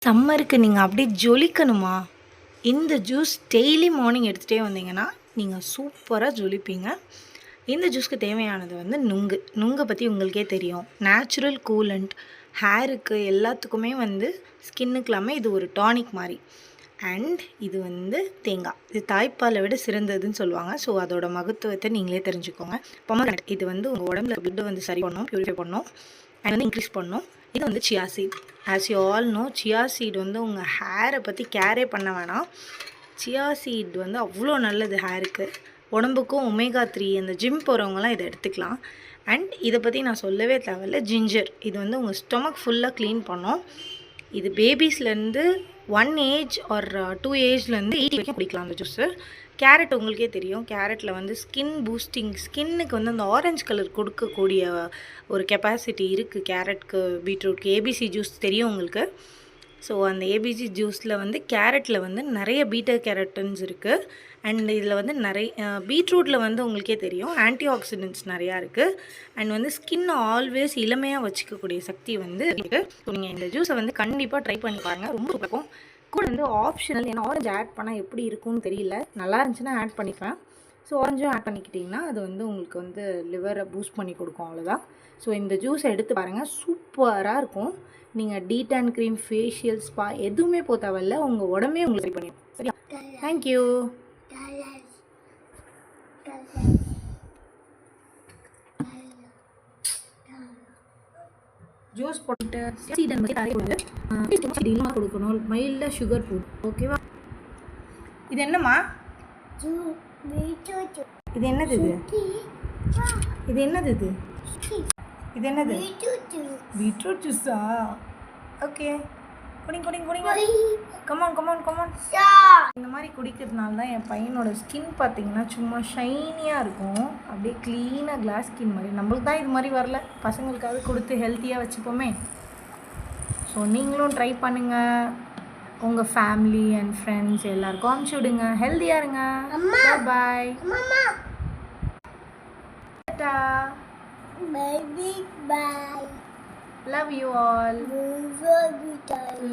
சம்மருக்கு நீங்கள் அப்படியே ஜொலிக்கணுமா? இந்த ஜூஸ் டெய்லி மார்னிங் எடுத்துகிட்டே வந்தீங்கன்னா நீங்கள் சூப்பராக ஜொலிப்பீங்க. இந்த ஜூஸ்க்கு தேவையானது வந்து நுங்கை பற்றி உங்களுக்கே தெரியும். நேச்சுரல் கூலண்ட், ஹேருக்கு எல்லாத்துக்குமே வந்து ஸ்கின்னுக்கெல்லாமே இது ஒரு டானிக் மாதிரி. அண்ட் இது வந்து தேங்காய், இது தாய்ப்பாலை விட சிறந்ததுன்னு சொல்லுவாங்க. ஸோ அதோட மகத்துவத்தை நீங்களே தெரிஞ்சுக்கோங்க. பொமக்ரனேட், இது வந்து உங்கள் உடம்புல பிளட்டை வந்து சரி பண்ணணும், ப்யூரிஃபை பண்ணணும் அண்ட் வந்து இன்க்ரீஸ் பண்ணணும். இது வந்து chia seed. As you all know, chia seed வந்து உங்கள் ஹேரை பற்றி கேரே பண்ண வேணாம். சியா சீட் வந்து அவ்வளோ நல்லது ஹேருக்கு, உடம்புக்கும். ஒமேகா 3, அந்த ஜிம் போகிறவங்களாம் இதை எடுத்துக்கலாம். அண்ட் இதை பற்றி நான் சொல்லவே தேவையில்ல. ஜிஞ்சர், இது வந்து உங்கள் ஸ்டொமக் ஃபுல்லாக க்ளீன் பண்ணோம். இது பேபிஸ்லேருந்து 1 ஏஜ் ஆர் 2 ஏஜ்லேருந்து 80 வரைக்கும் குடிக்கலாம் அந்த ஜூஸு. கேரட் உங்களுக்கே தெரியும், கேரட்டில் வந்து ஸ்கின் பூஸ்டிங், ஸ்கின்னுக்கு வந்து அந்த ஆரஞ்சு கலர் கொடுக்கக்கூடிய ஒரு கெப்பாசிட்டி இருக்குது கேரட்க்கு, பீட்ரூட்க்கு. ஏபிசி ஜூஸ் தெரியும் உங்களுக்கு. ஸோ அந்த ஏபிசி ஜூஸில் வந்து கேரட்டில் வந்து நிறைய பீட்டா கேரட்டன்ஸ் இருக்குது. அண்ட் இதில் வந்து பீட்ரூட்டில் வந்து உங்களுக்கே தெரியும் ஆன்டி ஆக்சிடென்ட்ஸ் நிறையா இருக்குது. அண்ட் வந்து ஸ்கின்னை ஆல்வேஸ் இளமையாக வச்சுக்கக்கூடிய சக்தி வந்து இருக்குது. ஸோ நீங்கள் இந்த ஜூஸை வந்து கண்டிப்பாக ட்ரை பண்ணி பாருங்கள், ரொம்ப இருக்கும். கூட வந்து ஆப்ஷனல், ஏன்னா ஆரஞ்சு ஆட் பண்ணால் எப்படி இருக்கும்னு தெரியல, நல்லா இருந்துச்சுன்னா ஆட் பண்ணிப்பேன். ஸோ ஆரஞ்சும் ஆட் பண்ணிக்கிட்டிங்கன்னா அது வந்து உங்களுக்கு வந்து லிவரை பூஸ்ட் பண்ணி கொடுக்கும், அவ்வளோதான். ஸோ இந்த ஜூஸை எடுத்து பாருங்கள், சூப்பராக இருக்கும். நீங்கள் டீடான் க்ரீம், ஃபேஷியல், ஸ்பா எதுவுமே போக தேவையில்ல, உங்கள் உடம்பே உங்களுக்கு சரி பண்ணிடும். சரியா? தேங்க்யூ. ஜூஸ் போட்டு கொடுக்கணும், மைல்டாக சுகர் போட்டு. ஓகேவா? இது என்னம்மா? இது என்னது? இது என்னது? இது என்னது? பீட்ரூட் ஜூஸா? ஓகே, குடிங்க. கமான். இந்த மாதிரி குடிக்கிறதுனால தான் என் பையனோட ஸ்கின் பார்த்தீங்கன்னா சும்மா ஷைனியாக இருக்கும், அப்படியே க்ளீனாக கிளாஸ் ஸ்கின் மாதிரி. நம்மளுக்கு தான் இது மாதிரி வரல, பசங்களுக்காவது கொடுத்து ஹெல்த்தியாக வச்சுப்போமே. ஸோ நீங்களும் ட்ரை பண்ணுங்கள், உங்கள் ஃபேமிலி அண்ட் ஃப்ரெண்ட்ஸ் எல்லாருக்கும் அனுப்பிச்சி விடுங்க. ஹெல்த்தியாக இருங்க. பாய். Love you all.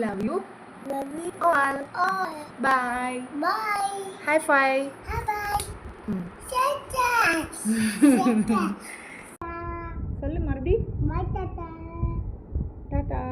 Love you all. Bye. High five. சொல்லு மறுபடி. டாடா.